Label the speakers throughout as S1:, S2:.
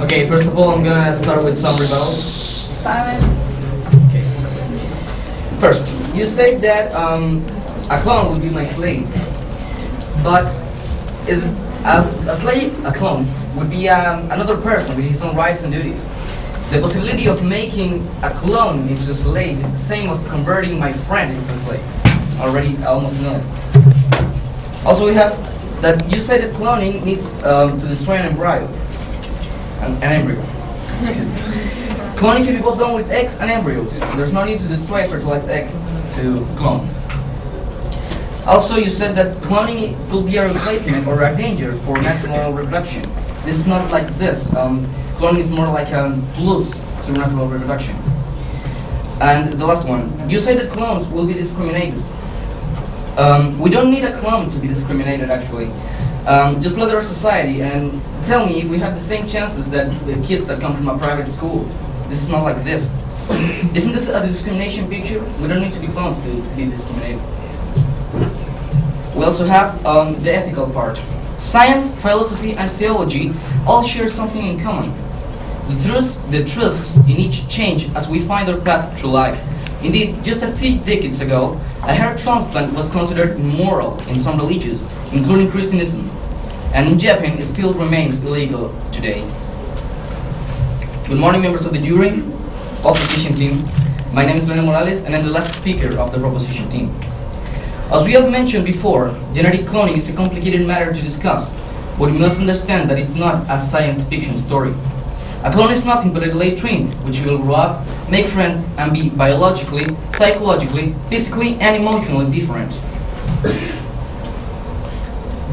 S1: Okay, first of all, I'm gonna start with some rebuttals.
S2: Silence.
S1: Okay. First, you said that a clone will be my slave, but if a slave, a clone, would be another person with his own rights and duties. The possibility of making a clone into a slave is the same of converting my friend into a slave. Already almost know. Also, we have that you said that cloning needs to destroy an embryo. An embryo. Cloning can be both done with eggs and embryos. There's no need to destroy a fertilized egg to clone. Also, you said that cloning could be a replacement or a danger for natural reproduction. This is not like this. Cloning is more like a plus to natural reproduction. And the last one, you say that clones will be discriminated. We don't need a clone to be discriminated, actually. Just look at our society and tell me if we have the same chances that the kids that come from a private school. This is not like this. Isn't this a discrimination picture? We don't need to be clones to be discriminated. We also have the ethical part. Science, philosophy, and theology all share something in common. The truths in each change as we find our path through life. Indeed, just a few decades ago, a hair transplant was considered immoral in some religions, including Christianism, and in Japan it still remains illegal today. Good morning, members of the jury, opposition team. My name is René Morales, and I'm the last speaker of the proposition team. As we have mentioned before, genetic cloning is a complicated matter to discuss, but we must understand that it's not a science fiction story. A clone is nothing but a delayed twin, which will grow up, make friends, and be biologically, psychologically, physically, and emotionally different.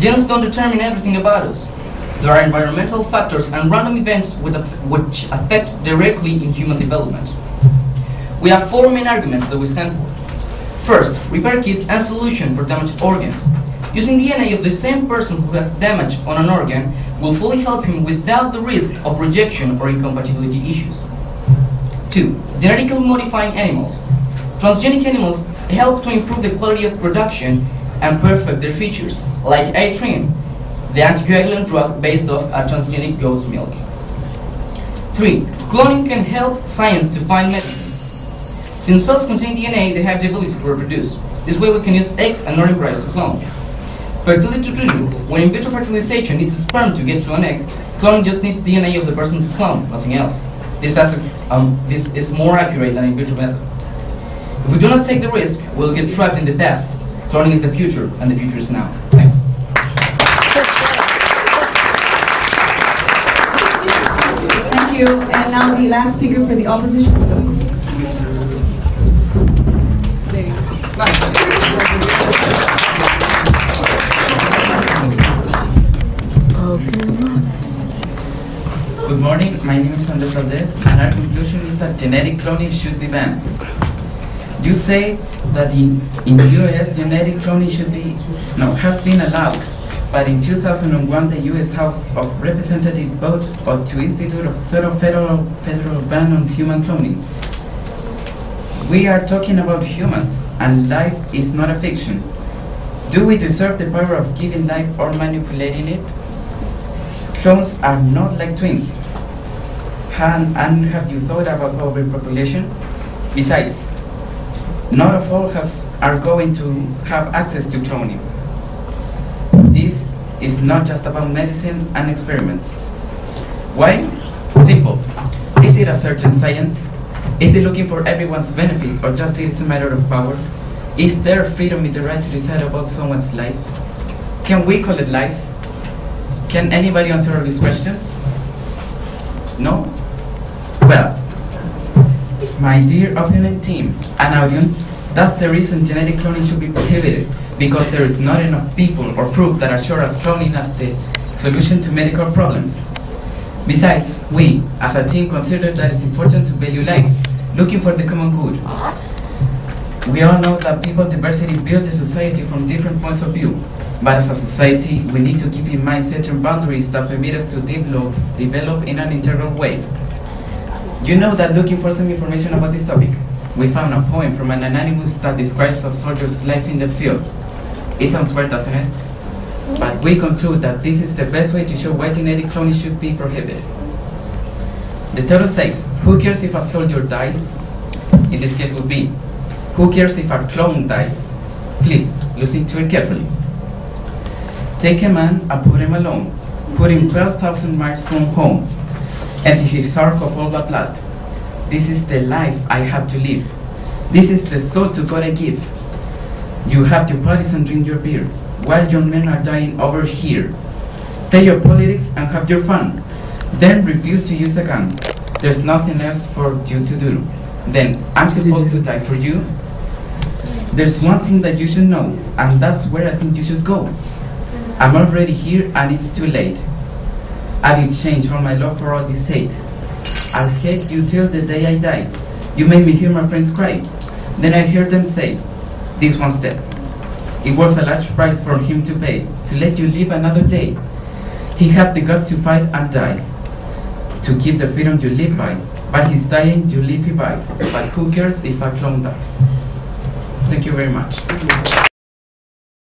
S1: Genes don't determine everything about us. There are environmental factors and random events which affect directly in human development. We have four main arguments that we stand for. First, repair kits and solution for damaged organs. Using DNA of the same person who has damage on an organ will fully help him without the risk of rejection or incompatibility issues. 2. Genetically modifying animals. Transgenic animals help to improve the quality of production and perfect their features, like A-trim, the anticoagulant drug based off a transgenic goat's milk. 3. Cloning can help science to find medicines. Since cells contain DNA, they have the ability to reproduce. This way we can use eggs and not embryos to clone. Fertility treatment. When in vitro fertilization needs a sperm to get to an egg, cloning just needs DNA of the person to clone, nothing else. This is more accurate than in vitro method. If we do not take the risk, we'll get trapped in the past. Cloning is the future, and the future is now. Thanks.
S2: Thank you. And now the last speaker for the opposition.
S3: Good morning, my name is Andres Valdez, and our conclusion is that genetic cloning should be banned. You say that in US genetic cloning has been allowed, but in 2001 the US House of Representatives voted to institute a federal ban on human cloning. We are talking about humans, and life is not a fiction. Do we deserve the power of giving life or manipulating it? Clones are not like twins. And have you thought about overpopulation? Besides, not all are going to have access to cloning. This is not just about medicine and experiments. Why? Simple. Is it a certain science? Is it looking for everyone's benefit, or just it is a matter of power? Is there freedom in the right to decide about someone's life? Can we call it life? Can anybody answer all these questions? No? Well, my dear opponent team and audience, that's the reason genetic cloning should be prohibited, because there is not enough people or proof that assure us cloning as the solution to medical problems. Besides, we, as a team, consider that it's important to value life, looking for the common good. We all know that people diversity builds a society from different points of view, but as a society, we need to keep in mind certain boundaries that permit us to develop in an integral way. You know that looking for some information about this topic, we found a poem from an anonymous that describes a soldier's life in the field. It sounds weird, doesn't it? But we conclude that this is the best way to show why genetic cloning should be prohibited. The title says, who cares if a soldier dies? In this case would be, who cares if a clone dies? Please, listen to it carefully. Take a man and put him alone. Put him 12,000 miles from home. Empty his heart of all the blood. This is the life I have to live. This is the soul to God I give. You have your parties and drink your beer, while your men are dying over here. Play your politics and have your fun. Then refuse to use a gun. There's nothing else for you to do. Then I'm supposed to die for you? There's one thing that you should know, and that's where I think you should go. I'm already here and it's too late. I will change all my love for all this hate. I'll hate you till the day I die. You made me hear my friends cry. Then I hear them say, this one's dead. It was a large price for him to pay, to let you live another day. He had the guts to fight and die, to keep the freedom you live by. By his dying, you live he buys. But who cares if a clone dies? Thank you very much.